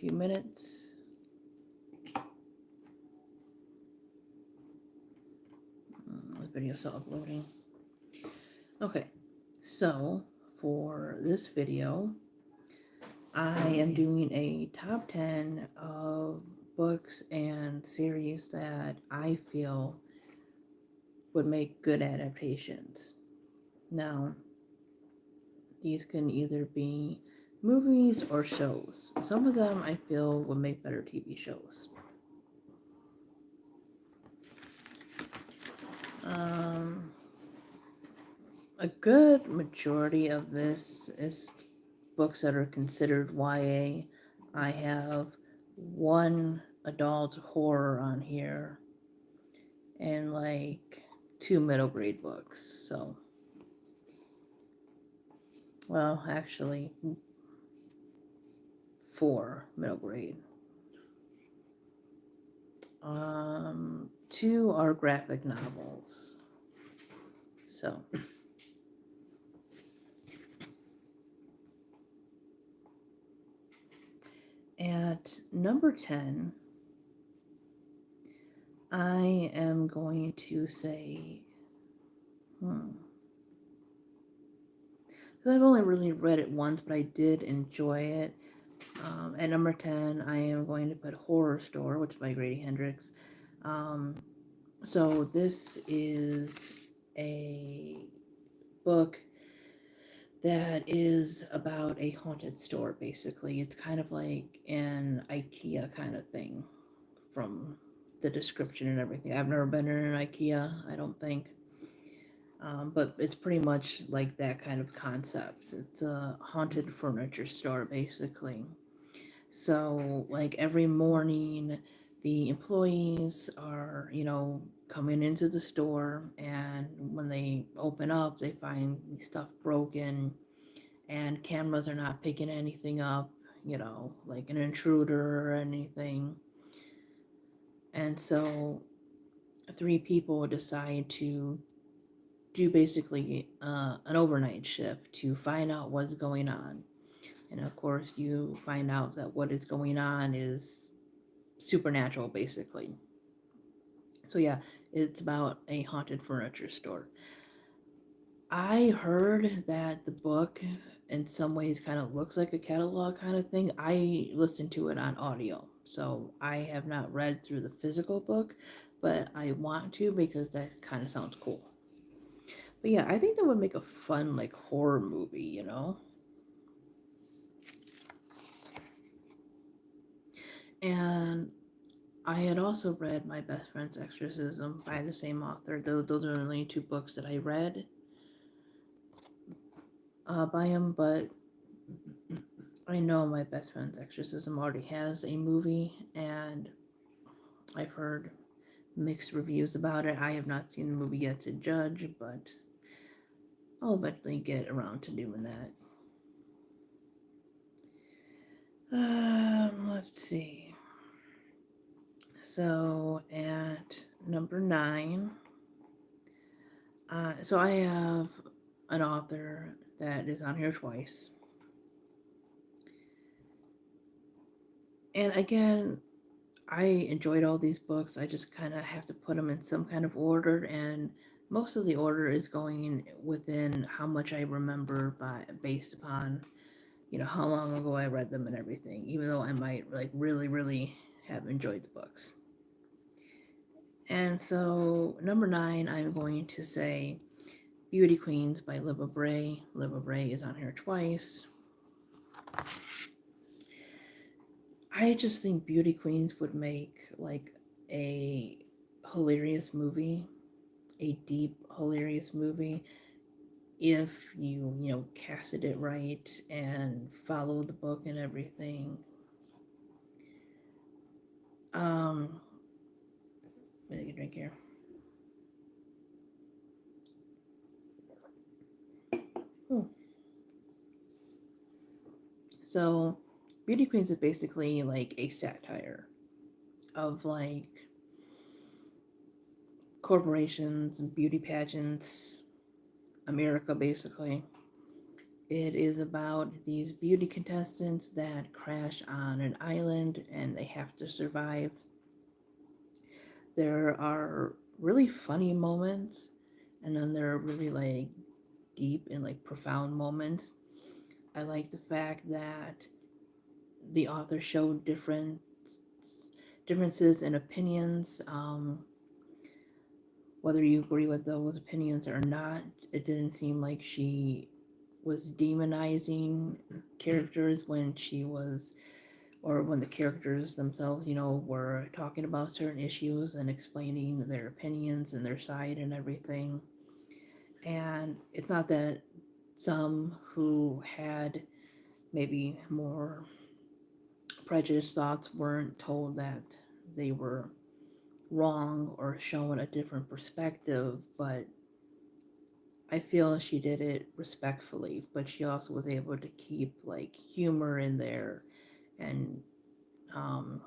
few minutes. The video's still uploading. Okay, so for this video, I am doing a top 10 of books and series that I feel would make good adaptations. Now, these can either be movies or shows. Some of them I feel would make better TV shows. A good majority of this is books that are considered YA. I have one adult horror on here and like 2 middle grade books. So, well, actually, 4 middle grade. 2 are graphic novels. So, at number 10, I am going to say, because I've only really read it once, but I did enjoy it. At number 10, I am going to put Horror Store, which is by Grady Hendrix. So this is a book that is about a haunted store, basically. It's kind of like an IKEA kind of thing from the description and everything. I've never been in an IKEA, I don't think. But it's pretty much like that kind of concept. It's a haunted furniture store, basically. So, like every morning, the employees are, coming into the store, and when they open up, they find stuff broken, and cameras are not picking anything up, like an intruder or anything. And so, 3 people decide to do basically an overnight shift to find out what's going on. And of course, you find out that what is going on is supernatural, basically. So yeah, it's about a haunted furniture store. I heard that the book in some ways kind of looks like a catalog kind of thing. I listened to it on audio, so I have not read through the physical book, but I want to because that kind of sounds cool. But yeah, I think that would make a fun like horror movie, And I had also read My Best Friend's Exorcism by the same author. Those are the only 2 books that I read by him, but I know My Best Friend's Exorcism already has a movie, and I've heard mixed reviews about it. I have not seen the movie yet to judge, but I'll eventually get around to doing that. Let's see. So at number 9, so I have an author that is on here twice. And again, I enjoyed all these books. I just kind of have to put them in some kind of order, and most of the order is going within how much I remember based upon, how long ago I read them and everything, even though I might like really, really have enjoyed the books. And so number 9, I'm going to say Beauty Queens by Libba Bray. Libba Bray is on here twice. I just think Beauty Queens would make like a hilarious movie, a deep, hilarious movie, if you casted it right and followed the book and everything. Let me take a drink here. So, Beauty Queens is basically like a satire of like corporations and beauty pageants, America basically. It is about these beauty contestants that crash on an island and they have to survive. There are really funny moments, and then there are really like deep and like profound moments. I like the fact that the author showed differences in opinions. Whether you agree with those opinions or not, it didn't seem like she was demonizing characters when she was, or when the characters themselves, were talking about certain issues and explaining their opinions and their side and everything. And it's not that some who had maybe more prejudiced thoughts weren't told that they were wrong or shown a different perspective, but I feel she did it respectfully, but she also was able to keep like humor in there, and um,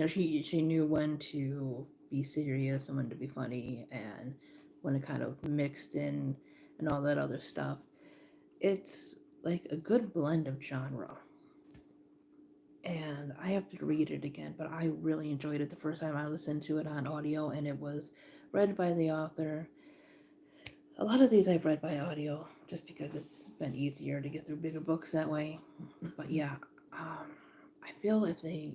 she knew when to be serious and when to be funny, and when it kind of mixed in and all that other stuff. It's like a good blend of genre. And I have to read it again, but I really enjoyed it the first time I listened to it on audio, and it was read by the author. A lot of these I've read by audio just because it's been easier to get through bigger books that way. But yeah, I feel if they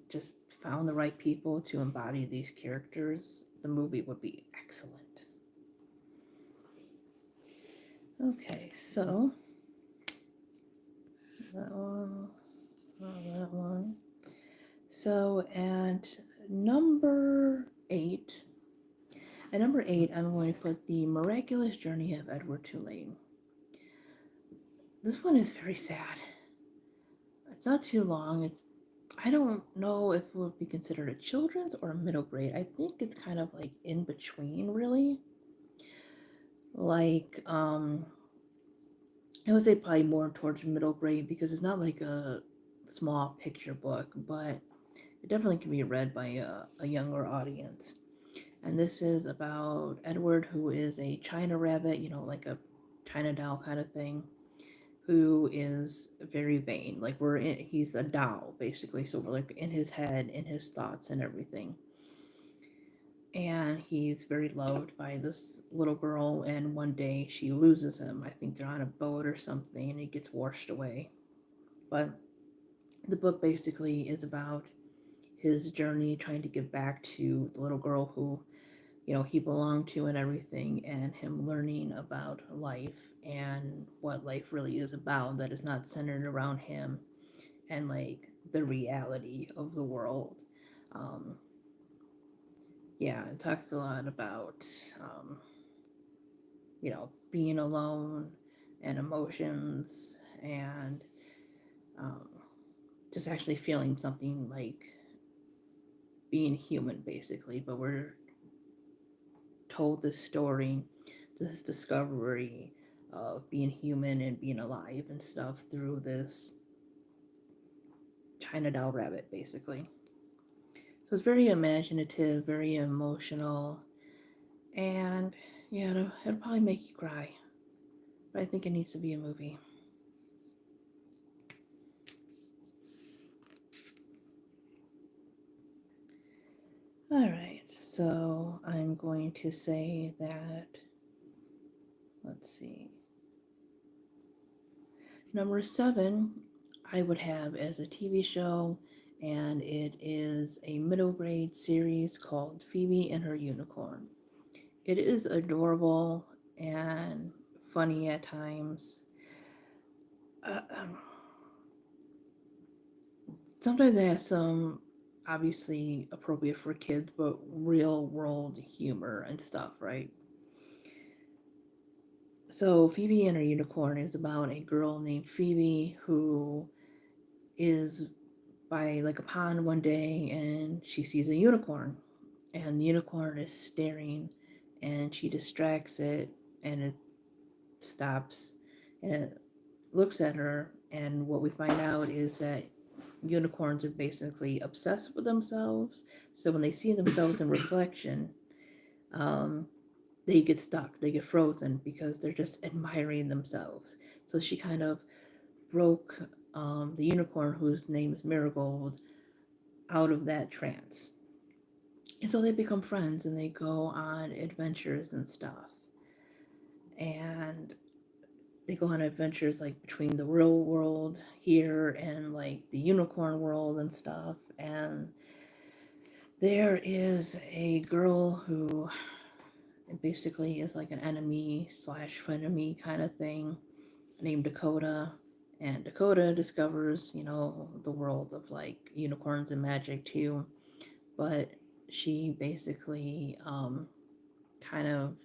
just found the right people to embody these characters, the movie would be excellent. Okay, so that one, that one. So number eight, at number eight, I'm going to put The Miraculous Journey of Edward Tulane. This one is very sad. It's not too long. I don't know if it would be considered a children's or a middle grade. I think it's kind of like in between, really. Like, I would say probably more towards middle grade because it's not like a small picture book, but it definitely can be read by a younger audience. And this is about Edward, who is a China rabbit, like a China doll kind of thing, who is very vain. Like he's a doll basically, so we're like in his head, in his thoughts and everything. And he's very loved by this little girl, and one day she loses him. I think they're on a boat or something, and he gets washed away. But the book basically is about his journey trying to get back to the little girl who he belonged to and everything, and him learning about life and what life really is about, that is not centered around him, and like the reality of the world. um, yeah, it talks a lot about being alone and emotions, and um, just actually feeling something like being human basically. But we're told this story, this discovery of being human and being alive and stuff through this China doll rabbit, basically. So it's very imaginative, very emotional, and yeah, it'll probably make you cry. But I think it needs to be a movie. Alright, so I'm going to say that, let's see, number 7 I would have as a TV show, and it is a middle grade series called Phoebe and Her Unicorn. It is adorable and funny at times. Uh, um, Sometimes it has some obviously appropriate for kids, but real world humor and stuff, right? So Phoebe and Her Unicorn is about a girl named Phoebe who is by like a pond one day, and she sees a unicorn, and the unicorn is staring, and she distracts it, and it stops, and it looks at her. And what we find out is that unicorns are basically obsessed with themselves. So when they see themselves in reflection, um, they get stuck, they get frozen because they're just admiring themselves. So she kind of broke the unicorn, whose name is Marigold, out of that trance. And so they become friends and they go on adventures and stuff. And they go on adventures like between the real world here and like the unicorn world and stuff. And there is a girl who basically is like an enemy slash frenemy kind of thing named Dakota. And Dakota discovers, the world of like unicorns and magic too. But she basically kind of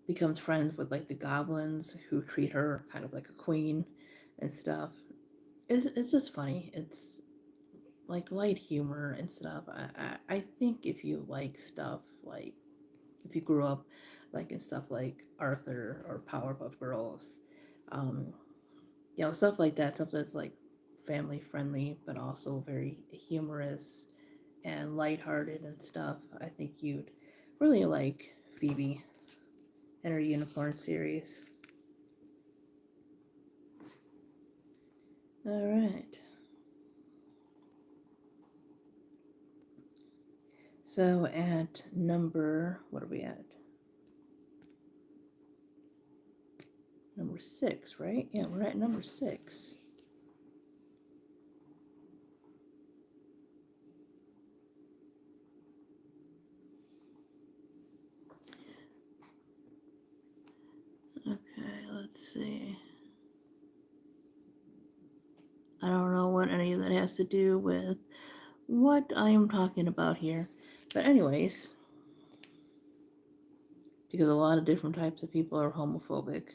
becomes friends with like the goblins who treat her kind of like a queen and stuff. It's just funny. It's like light humor and stuff. I think if you like stuff like, if you grew up like in stuff like Arthur or Powerpuff Girls, um, stuff like that, stuff that's like family friendly but also very humorous and lighthearted and stuff, I think you'd really like Phoebe and her unicorn series. All right. So at number, what are we at? Number 6, right? Yeah, we're at number 6. Okay, let's see. I don't know what any of that has to do with what I am talking about here. But anyways, because a lot of different types of people are homophobic.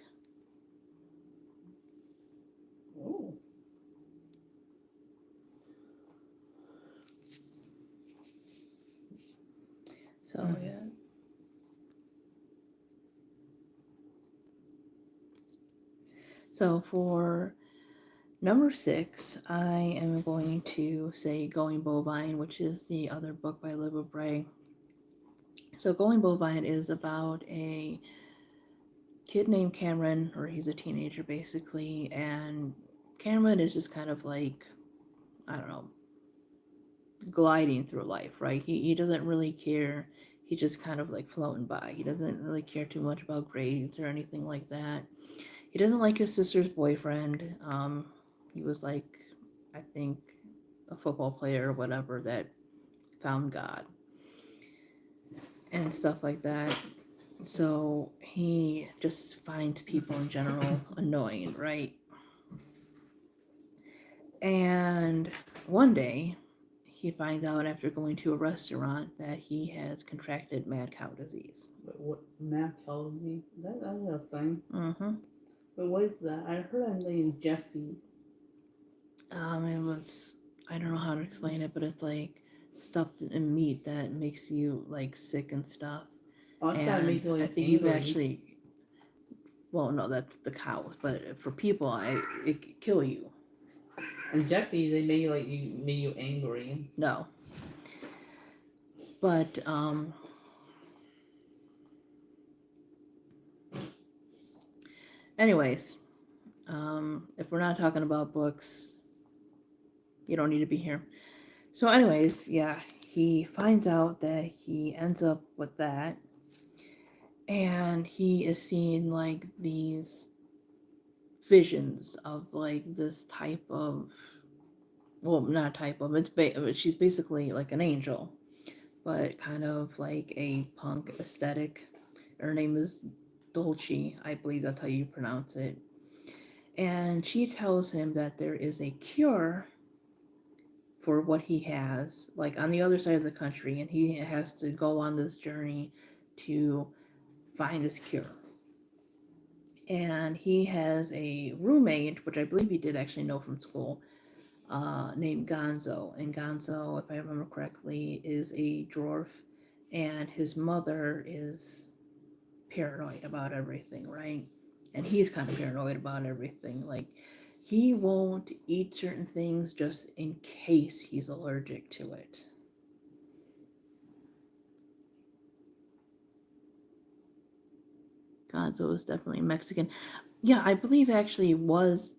Oh. So, yeah. So for number 6, I am going to say Going Bovine, which is the other book by Libba Bray. So Going Bovine is about a kid named Cameron, or he's a teenager basically, and Cameron is just kind of like, I don't know, gliding through life, right? He doesn't really care. He's just kind of like floating by. He doesn't really care too much about grades or anything like that. He doesn't like his sister's boyfriend. He was like, I think, a football player or whatever that found God and stuff like that. So he just finds people in general annoying, right? And one day, he finds out after going to a restaurant that he has contracted mad cow disease. But what, mad cow disease? That's a thing. Mm-hmm. But what is that? I heard I'm named Jeffy. It was, I don't know how to explain it, but it's like stuff in meat that makes you like sick and stuff. Oh, I thought it made you I like think angry. you've actually, well, no, that's the cows, but for people, it could kill you. And Jeffy, they made you angry. No, but anyways, if we're not talking about books, you don't need to be here. So, anyways, yeah, he finds out that he ends up with that, and he is seeing like these visions of like this type of, well, not type of, she's basically like an angel, but kind of like a punk aesthetic. Her name is Dolce, I believe that's how you pronounce it. And she tells him that there is a cure for what he has, like on the other side of the country, and he has to go on this journey to find this cure. And he has a roommate, which I believe he did actually know from school, named Gonzo. And Gonzo, if I remember correctly, is a dwarf, and his mother is paranoid about everything, right? And he's kind of paranoid about everything. Like, he won't eat certain things just in case he's allergic to it. Gonzo is definitely Mexican. Yeah, I believe actually was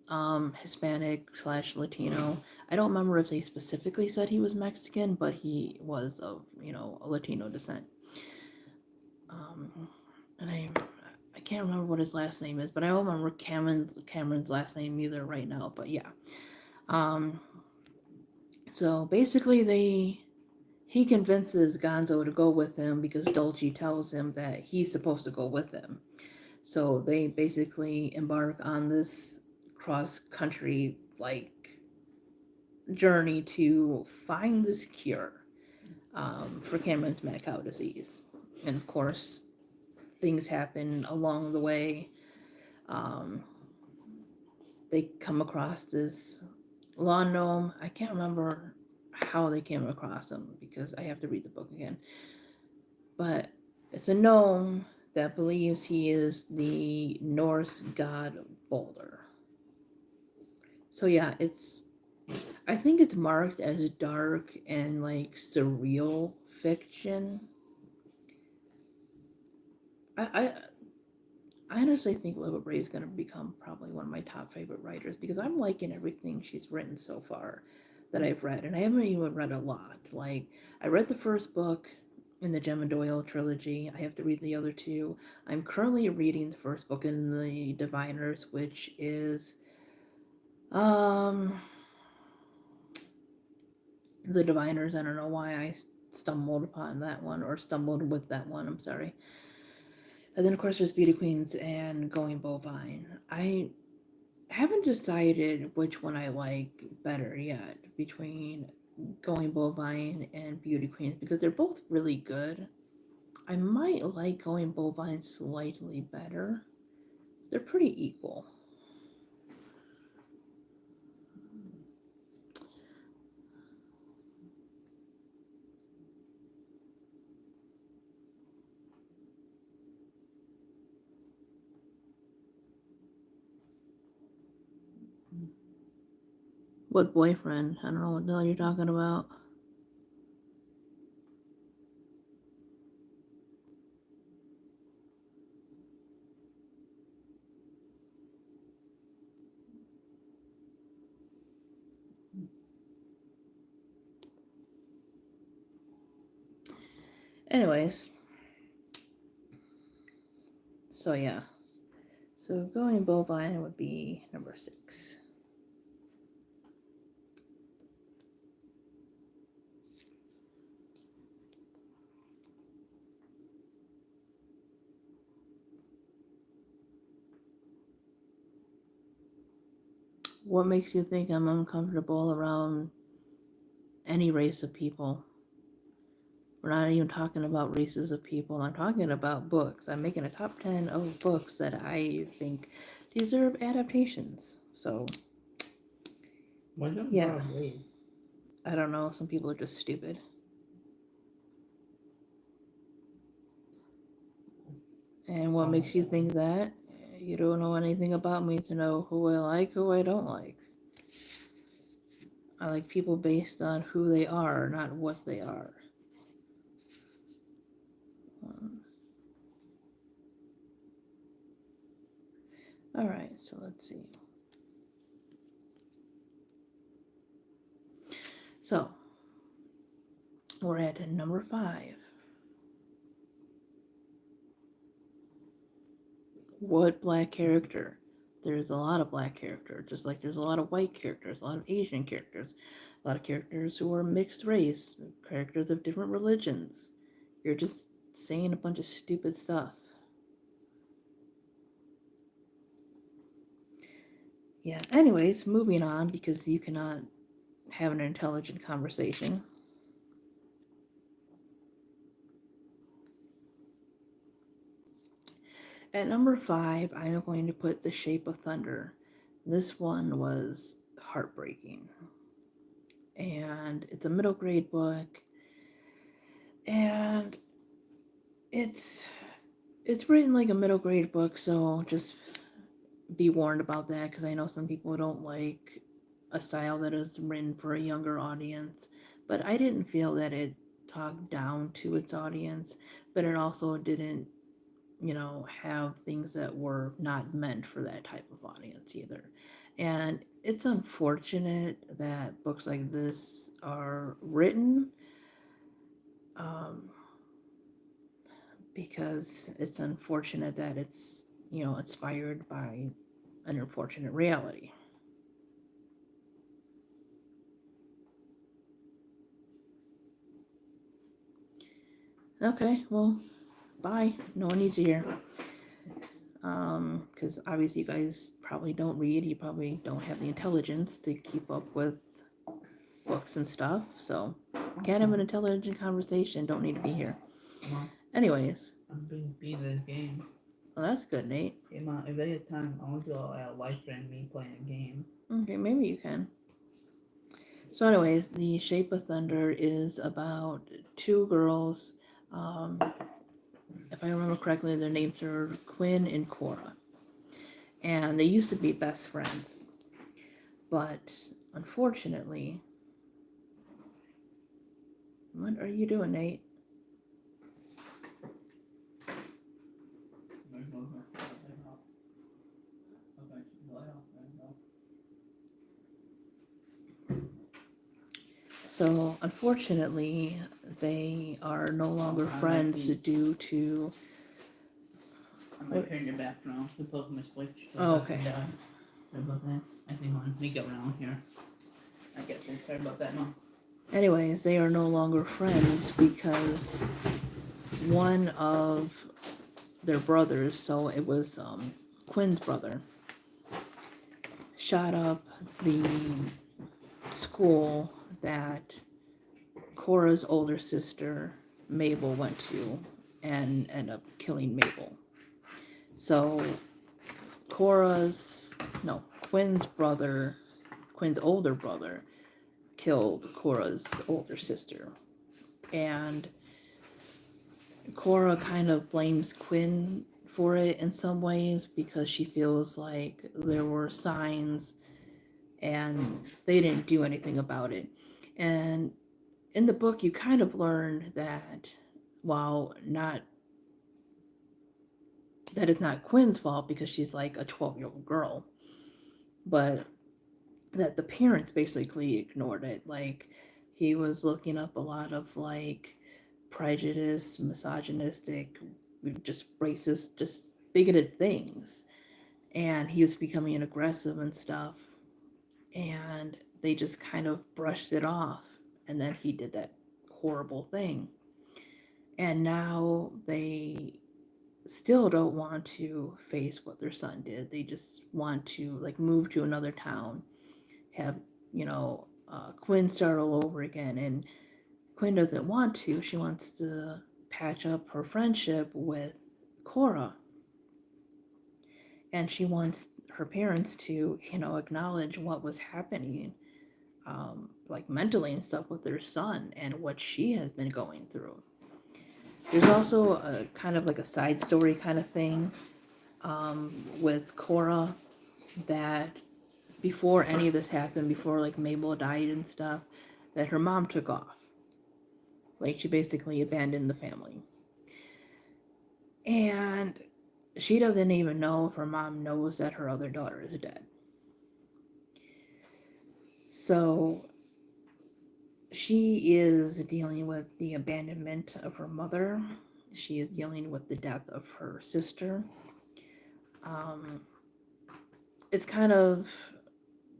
Hispanic slash Latino. I don't remember if they specifically said he was Mexican, but he was of a Latino descent. And I can't remember what his last name is, but I don't remember Cameron's last name either right now. But yeah, so basically he convinces Gonzo to go with him because Dolce tells him that he's supposed to go with him. So they basically embark on this cross-country journey to find this cure for Cameron's mad cow disease. And of course, things happen along the way. They come across this lawn gnome. I can't remember how they came across him because I have to read the book again. But it's a gnome that believes he is the Norse god Balder. So yeah, I think it's marked as dark and surreal fiction. I honestly think Leva Bray is going to become probably one of my top favorite writers because I'm liking everything she's written so far that I've read, and I haven't even read a lot. I read the first book in the Gemma Doyle trilogy. I have to read the other two. I'm currently reading the first book in the Diviners, which is the Diviners. I don't know why I stumbled upon that one or stumbled with that one. I'm sorry. And then of course there's Beauty Queens and Going Bovine. I haven't decided which one I like better yet between Going Bovine and Beauty Queens because they're both really good. I might like Going Bovine slightly better. They're pretty equal. What boyfriend? I don't know what the hell you're talking about. Anyways, so yeah. So Going Bovine would be number 6. What makes you think I'm uncomfortable around any race of people? We're not even talking about races of people. I'm talking about books. I'm making a top 10 of books that I think deserve adaptations. So, yeah. I don't know. Some people are just stupid. And what makes you think that? You don't know anything about me to know who I like, who I don't like. I like people based on who they are, not what they are. Alright, so let's see. So, we're at number 5. What black character? There's a lot of black characters, just like there's a lot of white characters, a lot of Asian characters, a lot of characters who are mixed race, characters of different religions. You're just saying a bunch of stupid stuff. Yeah, anyways, moving on because you cannot have an intelligent conversation. At number 5, I'm going to put The Shape of Thunder. This one was heartbreaking. And it's a middle grade book. And it's written like a middle grade book, so just be warned about that because I know some people don't like a style that is written for a younger audience. But I didn't feel that it talked down to its audience, but it also didn't have things that were not meant for that type of audience either. And it's unfortunate that books like this are written, um, because it's unfortunate that it's, inspired by an unfortunate reality. Okay, well, bye. No one needs to hear. Because obviously you guys probably don't read. You probably don't have the intelligence to keep up with books and stuff. So can't have an intelligent conversation. Don't need to be here. Mom, Anyways, I'm being beat this game. well, that's good, Nate. Hey, Mom, if I get time, I want to do a live stream me playing a game. Okay, maybe you can. So, anyways, The Shape of Thunder is about two girls. Um, if I remember correctly, their names are Quinn and Cora. And they used to be best friends. But unfortunately, what are you doing, Nate? So, unfortunately, they are no longer friends due to. I might turn your back around to plug my switch. Oh, okay. Sorry about that. I think I'll make it around here. I get this. Sorry about that, Mom. Anyways, they are no longer friends because one of their brothers, so it was Quinn's brother, shot up the school that Cora's older sister Mabel went to and ended up killing Mabel. So Quinn's older brother killed Cora's older sister. And Cora kind of blames Quinn for it in some ways because she feels like there were signs and they didn't do anything about it. And in the book, you kind of learn that while not that it's not Quinn's fault because she's like a 12-year-old girl, but that the parents basically ignored it. Like, he was looking up a lot of like prejudice, misogynistic, just racist, just bigoted things, and he was becoming aggressive and stuff, and they just kind of brushed it off, and then he did that horrible thing, and now they still don't want to face what their son did. They just want to like move to another town, have Quinn start all over again. And Quinn doesn't want to. She wants to patch up her friendship with Cora, and she wants her parents to acknowledge what was happening, like mentally and stuff with their son and what she has been going through. There's also a kind of like a side story kind of thing, with Cora, that before any of this happened, before like Mabel died and stuff, that her mom took off. Like, she basically abandoned the family. And she doesn't even know if her mom knows that her other daughter is dead. So she is dealing with the abandonment of her mother. She is dealing with the death of her sister. It's kind of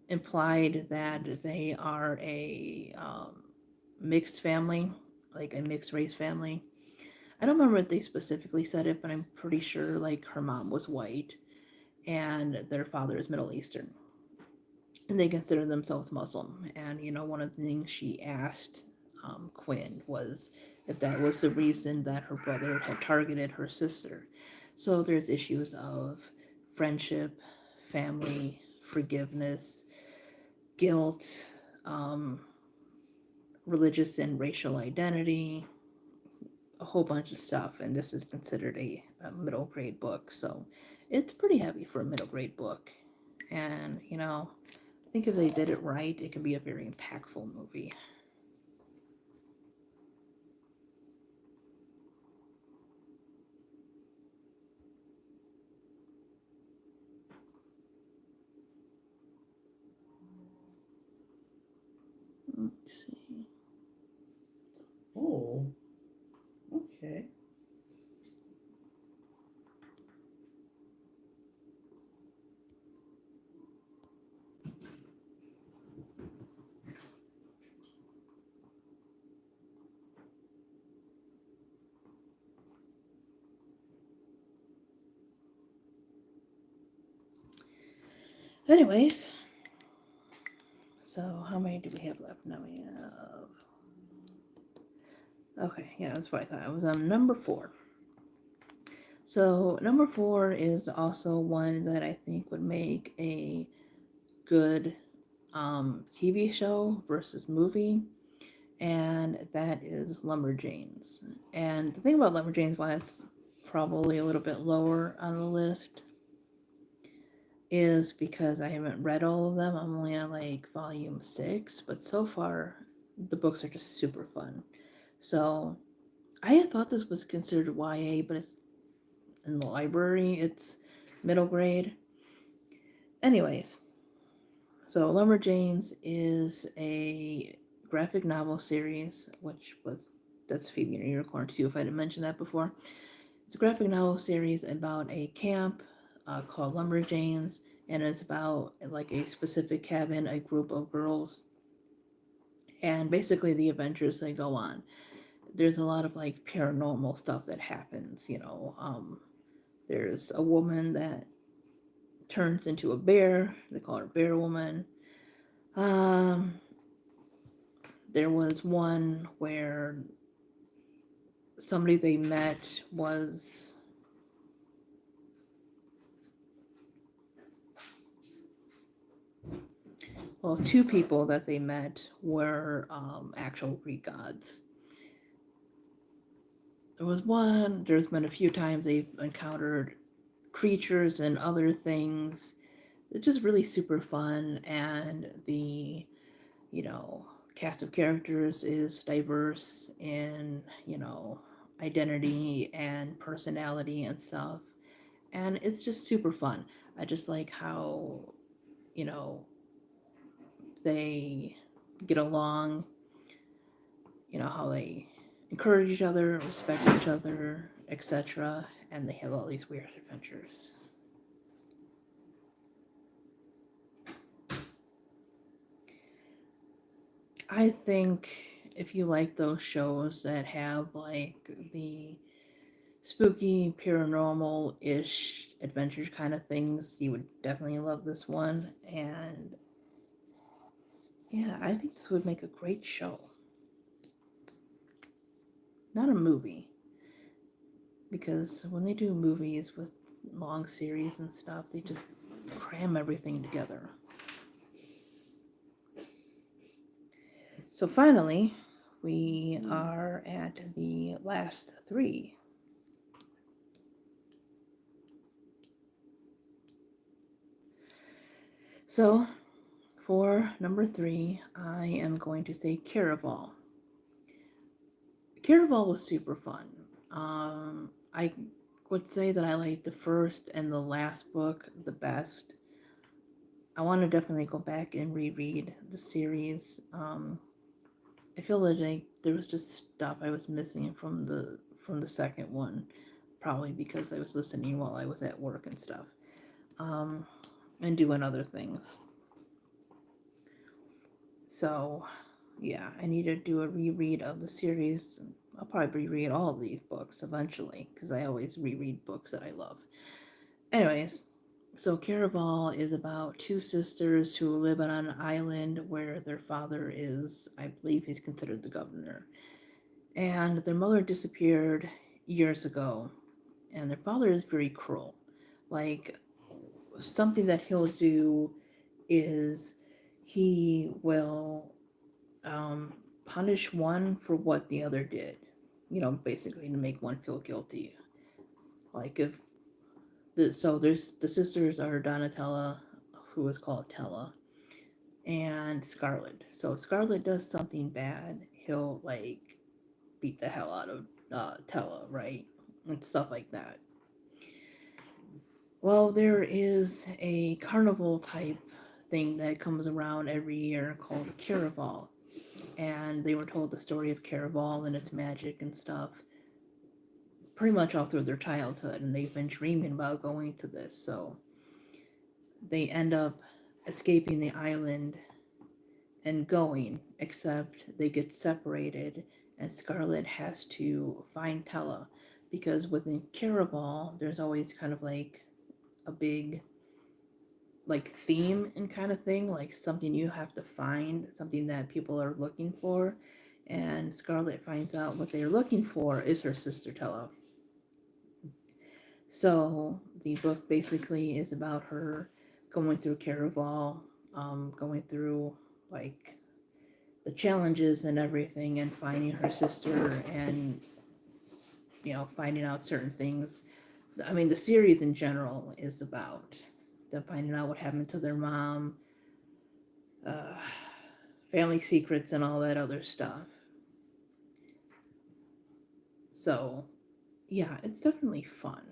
implied that they are a mixed family, like a mixed race family. I don't remember if they specifically said it, but I'm pretty sure like her mom was white and their father is Middle Eastern. And they consider themselves Muslim. And, one of the things she asked Quinn was if that was the reason that her brother had targeted her sister. So there's issues of friendship, family, forgiveness, guilt, religious and racial identity, a whole bunch of stuff. And this is considered a middle grade book. So it's pretty heavy for a middle grade book. And, I think if they did it right, it could be a very impactful movie. Let's see. Oh. Okay. Anyways, so how many do we have left? Now we have. Okay, yeah, that's what I thought. I was on number 4. So number 4 is also one that I think would make a good TV show versus movie, and that is Lumberjanes. And the thing about Lumberjanes, why it's probably a little bit lower on the list, is because I haven't read all of them. I'm only on like volume 6, but so far the books are just super fun. So I had thought this was considered YA, but it's in the library, it's middle grade. Anyways, so Lumberjanes is a graphic novel series, that's Phoebe and a Unicorn too, if I didn't mention that before. It's a graphic novel series about a camp called Lumberjanes, and it's about like a specific cabin, a group of girls, and basically the adventures they go on. There's a lot of like paranormal stuff that happens, there's a woman that turns into a bear. They call her Bear Woman. There was one where somebody they met was two people that they met were actual Greek gods. There's been a few times they've encountered creatures and other things. It's just really super fun, and the, you know, cast of characters is diverse in, identity and personality and stuff. And it's just super fun. I just like how, you know, they get along, how they encourage each other, respect each other, etc. And they have all these weird adventures. I think if you like those shows that have like the spooky, paranormal ish adventure kind of things, you would definitely love this one. And yeah, I think this would make a great show. Not a movie. Because when they do movies with long series and stuff, they just cram everything together. So finally, we are at the last 3. So for number 3, I am going to say Caraval. Caraval was super fun. I would say that I liked the first and the last book the best. I want to definitely go back and reread the series. I feel like there was just stuff I was missing from the second one, probably because I was listening while I was at work and stuff, and doing other things. So, yeah, I need to do a reread of the series. I'll probably reread all of these books eventually because I always reread books that I love. Anyways, so Caraval is about 2 sisters who live on an island where their father is, I believe he's considered the governor. And their mother disappeared years ago, and their father is very cruel. Like, something that he'll do is he will punish one for what the other did, basically to make one feel guilty. Like, there's the sisters are Donatella, who is called Tella, and Scarlet. So if Scarlet does something bad, he'll like beat the hell out of Tella, right? And stuff like that. Well, there is a carnival type thing that comes around every year called a Caraval. and they were told the story of Caraval and its magic and stuff pretty much all through their childhood, and they've been dreaming about going to this, so they end up escaping the island and going, except they get separated, and Scarlet has to find Tella, because within Caraval, there's always kind of like a big like theme and kind of thing, like something you have to find, something that people are looking for, and Scarlet finds out what they're looking for is her sister Tella. So the book basically is about her going through Caraval, going through like the challenges and everything, and finding her sister, and finding out certain things. I mean, the series in general is about them finding out what happened to their mom, uh, family secrets, and all that other stuff. So, yeah, it's definitely fun.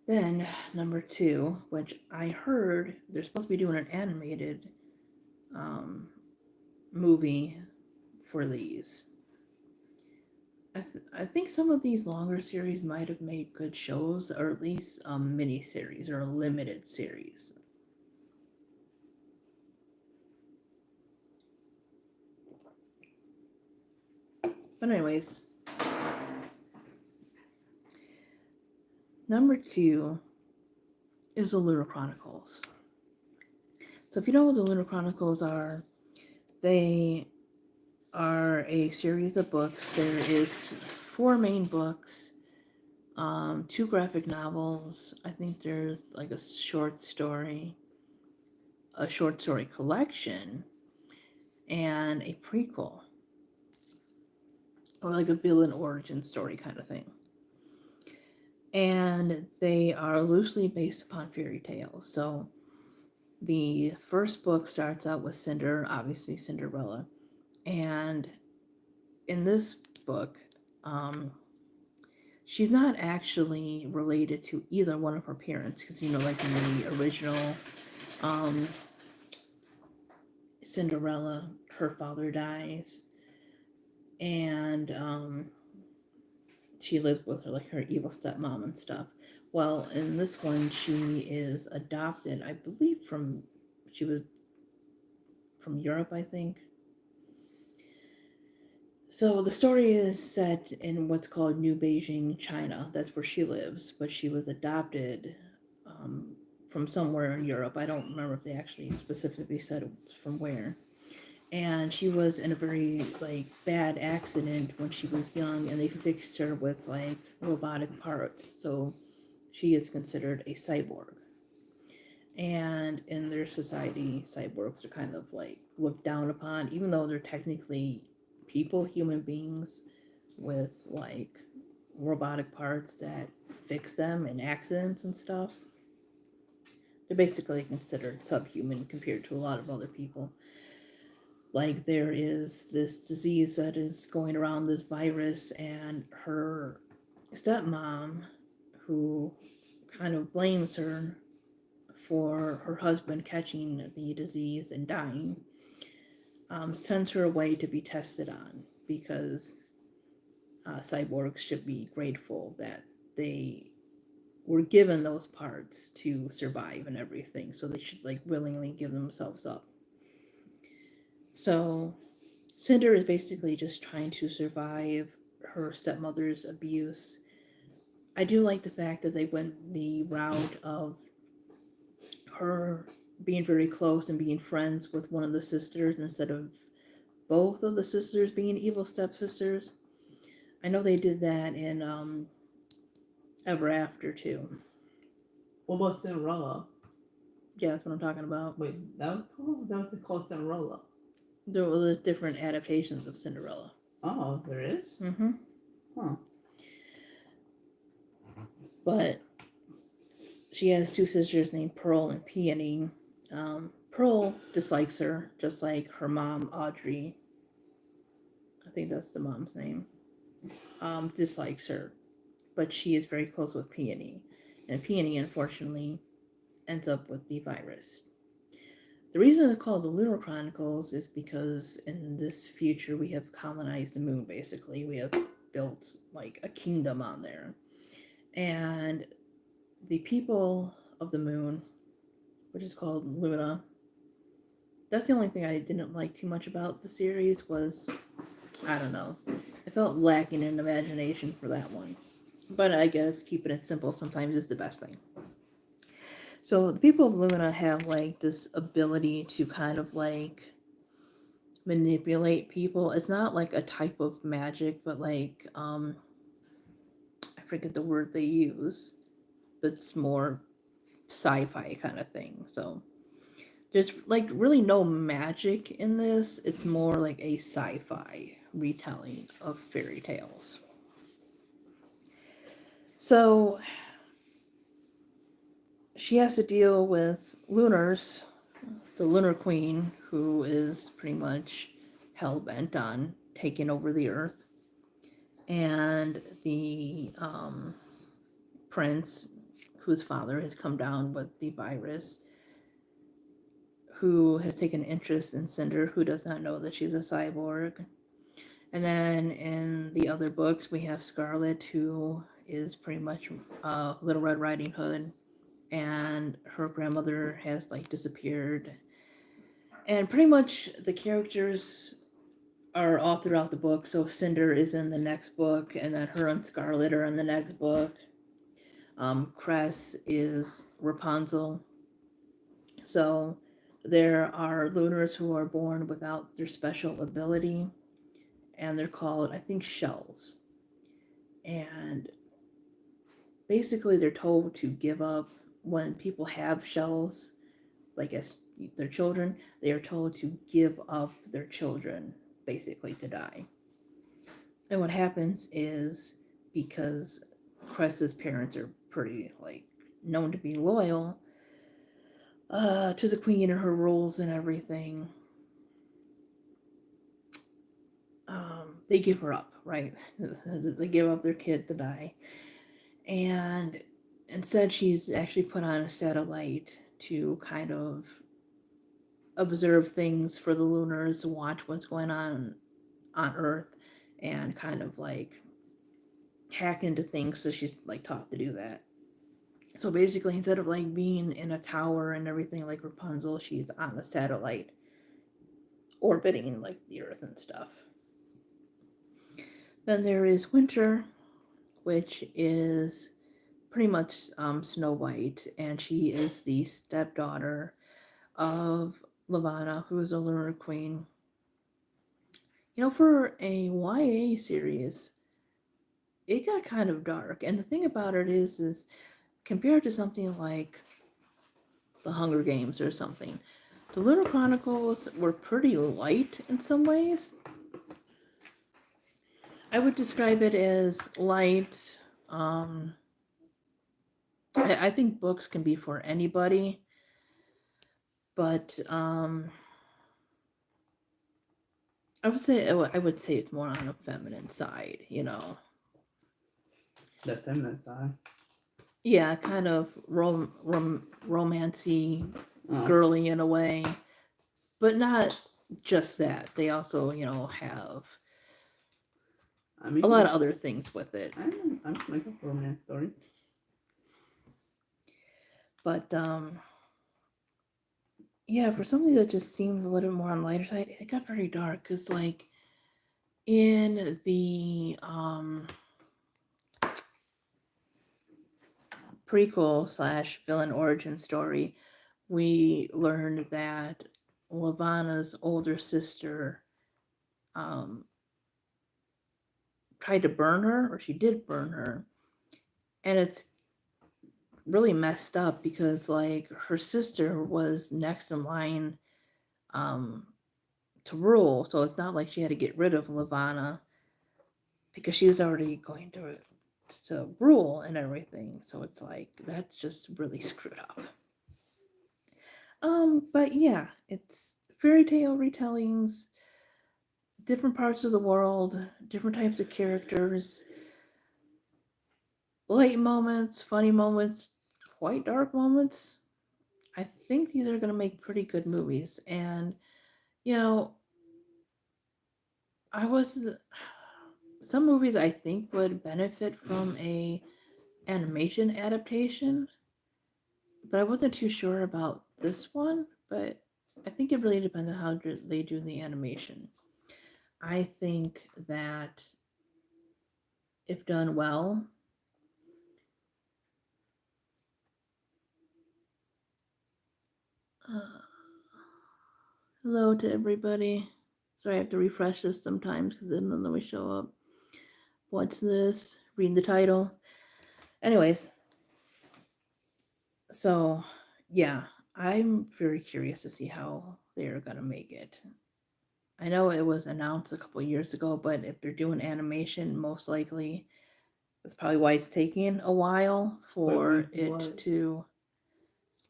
Then, number 2, which I heard they're supposed to be doing an animated movie for these. I think some of these longer series might have made good shows, or at least a mini series or a limited series. But anyways, number 2 is the Lunar Chronicles. So if you know what the Lunar Chronicles are, they are a series of books. There is 4 main books, 2 graphic novels. I think there's like a short story collection, and a prequel, or like a villain origin story kind of thing. And they are loosely based upon fairy tales. So the first book starts out with obviously Cinderella. And in this book, she's not actually related to either one of her parents, because like in the original Cinderella, her father dies, and she lives with her evil stepmom and stuff. Well, in this one, she is adopted, I believe she was from Europe, I think. So the story is set in what's called New Beijing, China. That's where she lives, but she was adopted from somewhere in Europe. I don't remember if they actually specifically said from where. And she was in a very bad accident when she was young, and they fixed her with robotic parts, so she is considered a cyborg. And in their society, cyborgs are kind of looked down upon, even though they're technically human beings with robotic parts that fix them in accidents and stuff. They're basically considered subhuman compared to a lot of other people. Like, there is this disease that is going around, this virus, and her stepmom, who kind of blames her for her husband catching the disease and dying, sends her away to be tested on, because cyborgs should be grateful that they were given those parts to survive and everything, so they should willingly give themselves up. So Cinder is basically just trying to survive her stepmother's abuse. I do like the fact that they went the route of her being very close and being friends with one of the sisters instead of both of the sisters being evil stepsisters. I know they did that in Ever After too. What about Cinderella? Yeah, that's what I'm talking about. Wait, that was called Cinderella. There was different adaptations of Cinderella. Oh, there is? Mm-hmm. Huh. But she has 2 sisters named Pearl and Peony. Pearl dislikes her, just like her mom, Audrey. I think that's the mom's name. Dislikes her. But she is very close with Peony. And Peony, unfortunately, ends up with the virus. The reason it's called the Lunar Chronicles is because in this future we have colonized the moon, basically. We have built like a kingdom on there. And the people of the moon, which is called Luna, that's the only thing I didn't like too much about the series was, I don't know, I felt lacking in imagination for that one. But I guess keeping it simple sometimes is the best thing. So the people of Luna have like this ability to kind of like manipulate people. It's not like a type of magic, but like I forget the word they use, but it's more sci-fi kind of thing. So there's like really no magic in this. It's more like a sci-fi retelling of fairy tales. So she has to deal with Lunars, the Lunar Queen, who is pretty much hell bent on taking over the Earth, and the prince, whose father has come down with the virus, who has taken interest in Cinder, who does not know that she's a cyborg. And then in the other books, we have Scarlet, who is pretty much Little Red Riding Hood, and her grandmother has like disappeared. And pretty much the characters are all throughout the book. So Cinder is in the next book, and then her and Scarlet are in the next book. Cress is Rapunzel. So there are Lunars who are born without their special ability, and they're called, I think, shells. And basically, they're told to give up when people have shells, like as their children, they are told to give up their children, basically, to die. And what happens is, because Cress's parents are pretty, like, known to be loyal to the queen and her rules and everything, they give her up, right? They give up their kid to die. And instead, she's actually put on a satellite to kind of observe things for the Lunars, watch what's going on Earth, and kind of like hack into things. So she's like taught to do that. So basically, instead of like being in a tower and everything like Rapunzel, she's on a satellite orbiting like the Earth and stuff. Then there is Winter, which is pretty much Snow White, and she is the stepdaughter of Lavanna, who is a lunar queen. You know, for a YA series, it got kind of dark. And the thing about it is compared to something like The Hunger Games or something, the Lunar Chronicles were pretty light in some ways. I would describe it as light. I think books can be for anybody, but I would say it's more on the feminine side, you know. The feminine side. Yeah, kind of romancy, girly in a way, but not just that. They also, you know, have a lot of other things with it. I'm like a romance story. But yeah, for something that just seemed a little bit more on the lighter side, it got very dark because, like, in the prequel / villain origin story, we learned that Lavanna's older sister tried to burn her, or she did burn her, and it's really messed up because, like, her sister was next in line to rule, so it's not like she had to get rid of Lavanna because she was already going to rule and everything. So it's like that's just really screwed up. But yeah, it's fairy tale retellings, different parts of the world, different types of characters, light moments, funny moments, quite dark moments. I think these are going to make pretty good movies. And, you know, I was. Some movies I think would benefit from a animation adaptation, but I wasn't too sure about this one. But I think it really depends on how they do the animation. I think that if done well, uh, hello to everybody. Sorry, I have to refresh this sometimes because it doesn't always show up. What's this? Read the title. Anyways, so yeah, I'm very curious to see how they're gonna make it. I know it was announced a couple years ago, but if they're doing animation, most likely that's probably why it's taking a while for it to.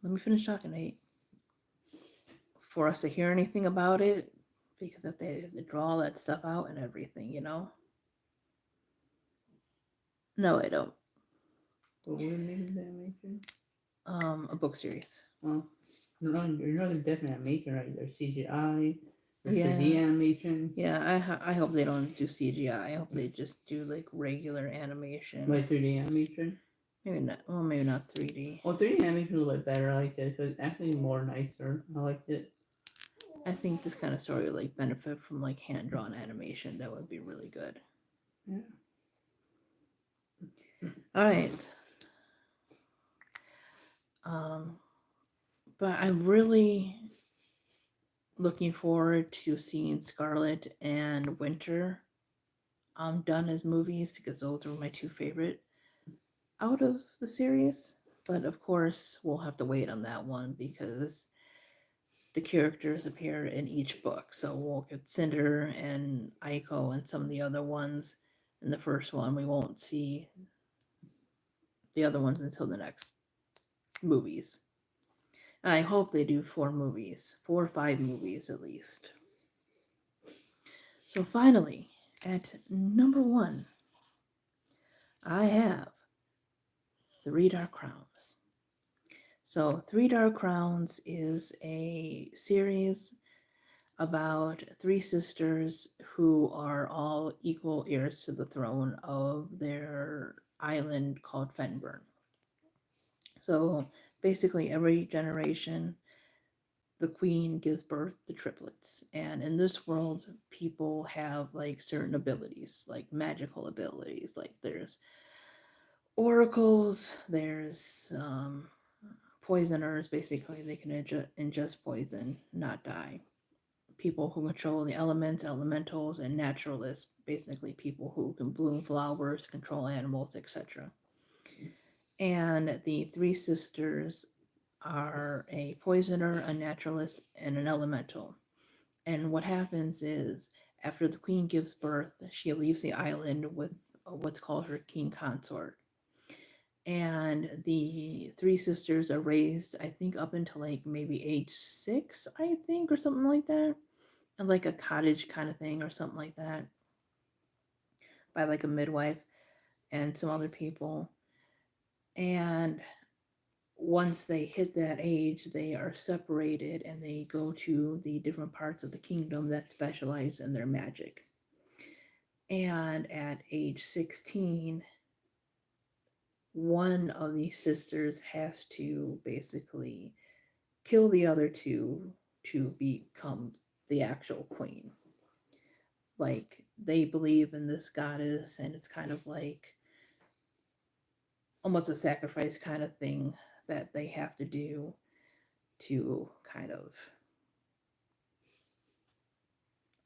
Let me finish talking, Nate. For us to hear anything about it, because if they draw all that stuff out and everything, you know. No, I don't. What would make the animation? A book series. Well, no, you're not definitely animation, right? There's CGI, there's Yeah. 3D animation. Yeah, I hope they don't do CGI. I hope they just do like regular animation. Like 3D animation? Maybe not. Well, maybe not 3D. Well, 3D animation is a little bit better. I like it. It's actually more nicer. I liked it. I think this kind of story would like benefit from like hand drawn animation. That would be really good. Yeah. All right. But I'm really looking forward to seeing Scarlet and Winter done as movies because those were my two favorite out of the series. But of course, we'll have to wait on that one because the characters appear in each book. So we'll get Cinder and Aiko and some of the other ones in the first one. We won't see the other ones until the next movies. I hope they do 4 or 5 movies at least. So finally, at number 1, I have Three Dark Crowns. So Three Dark Crowns is a series about 3 sisters who are all equal heirs to the throne of their island called Fenburn. So basically, every generation, the queen gives birth to triplets. And in this world, people have like certain abilities, like magical abilities. Like there's oracles, there's poisoners, basically, they can ingest poison, not die. People who control the elements, elementals, and naturalists, basically people who can bloom flowers, control animals, etc. And the 3 sisters are a poisoner, a naturalist, and an elemental. And what happens is, after the queen gives birth, she leaves the island with what's called her king consort. And the 3 sisters are raised, I think, up until like maybe age 6, I think, or something like that. And like a cottage kind of thing, or something like that, by like a midwife and some other people. And once they hit that age, they are separated and they go to the different parts of the kingdom that specialize in their magic. And at age 16, one of these sisters has to basically kill the other 2 to become the actual queen. Like, they believe in this goddess, and it's kind of like almost a sacrifice kind of thing that they have to do to kind of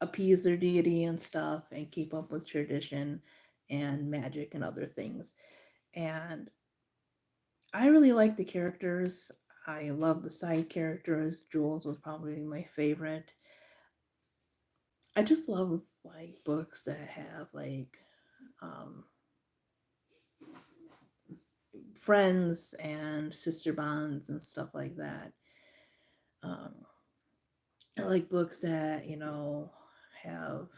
appease their deity and stuff and keep up with tradition and magic and other things. And I really like the characters. I love the side characters. Jules was probably my favorite. I just love like books that have like friends and sister bonds and stuff like that. Um, I like books that, you know, have,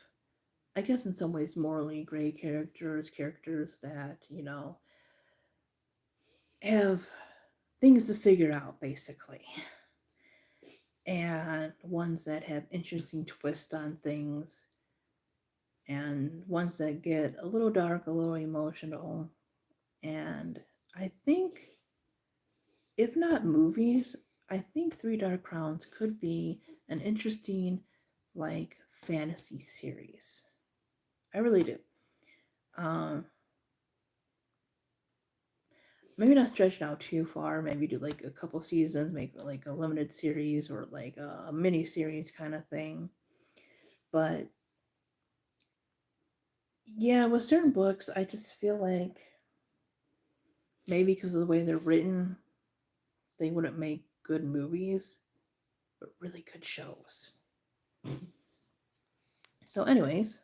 I guess, in some ways, morally gray characters, characters that, you know, have things to figure out, basically. And ones that have interesting twists on things, and ones that get a little dark, a little emotional. And I think, if not movies, I think Three Dark Crowns could be an interesting, like, fantasy series. I really do. Um, Maybe not stretch it out too far. Maybe do like a couple seasons, make like a limited series or like a mini series kind of thing. But yeah, with certain books, I just feel like maybe because of the way they're written, they wouldn't make good movies, but really good shows. So, anyways,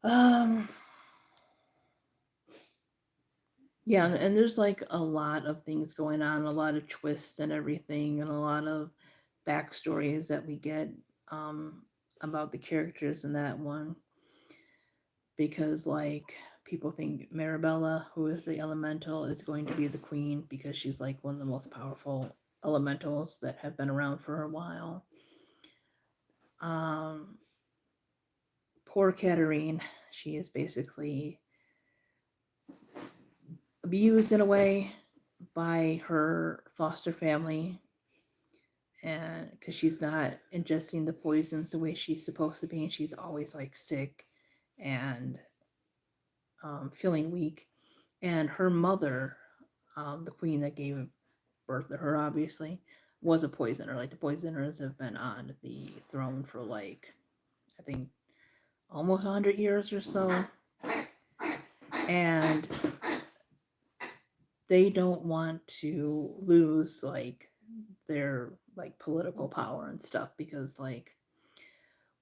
um, yeah, and there's like a lot of things going on, a lot of twists and everything, and a lot of backstories that we get um, about the characters in that one. Because, like, people think Marabella, who is the elemental, is going to be the queen because she's like one of the most powerful elementals that have been around for a while. Um, Poor Katarine, she is basically abused in a way by her foster family, and because she's not ingesting the poisons the way she's supposed to be, and she's always like sick and feeling weak. And her mother, the queen that gave birth to her, obviously, was a poisoner. Like, the poisoners have been on the throne for, like, I think almost 100 years or so. And they don't want to lose, like, their, like, political power and stuff, because, like,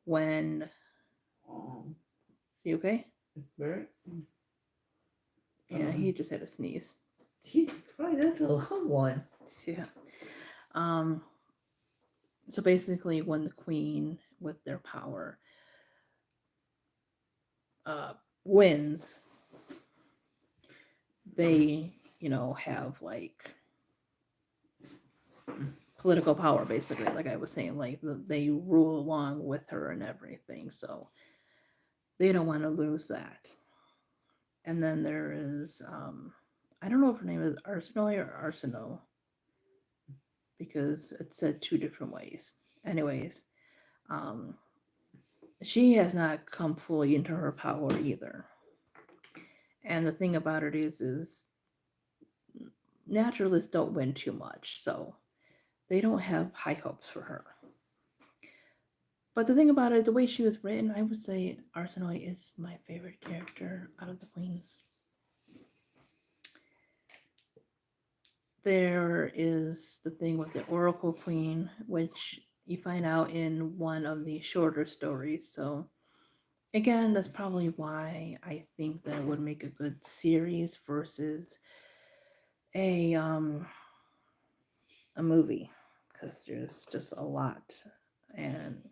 when... Is he okay? Bert? Yeah, he just had a sneeze. That's a long one. Yeah. So basically, when the queen, with their power, wins, they, have like political power, basically, like I was saying, like they rule along with her and everything. So they don't want to lose that. And then there is, I don't know if her name is Arsenal or Arsenal, because it said two different ways. Anyways, she has not come fully into her power either. And the thing about it is naturalists don't win too much, so they don't have high hopes for her. But the thing about it, the way she was written, I would say Arsinoe is my favorite character out of the queens. There is the thing with the Oracle Queen, which you find out in one of the shorter stories. So again, that's probably why I think that would make a good series versus a movie, because there's just a lot. And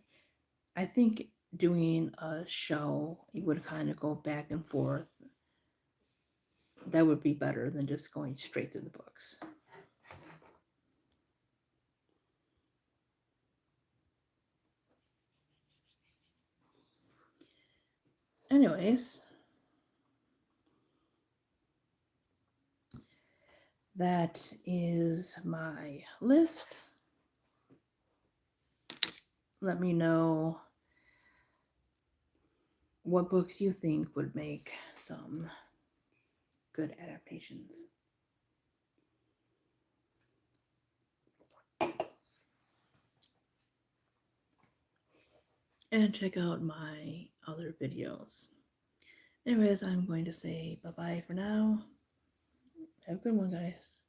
I think doing a show, you would kind of go back and forth. That would be better than just going straight through the books. Anyways, that is my list. Let me know what books you think would make some good adaptations. And check out my other videos. Anyways, I'm going to say bye-bye for now. Have a good one, guys.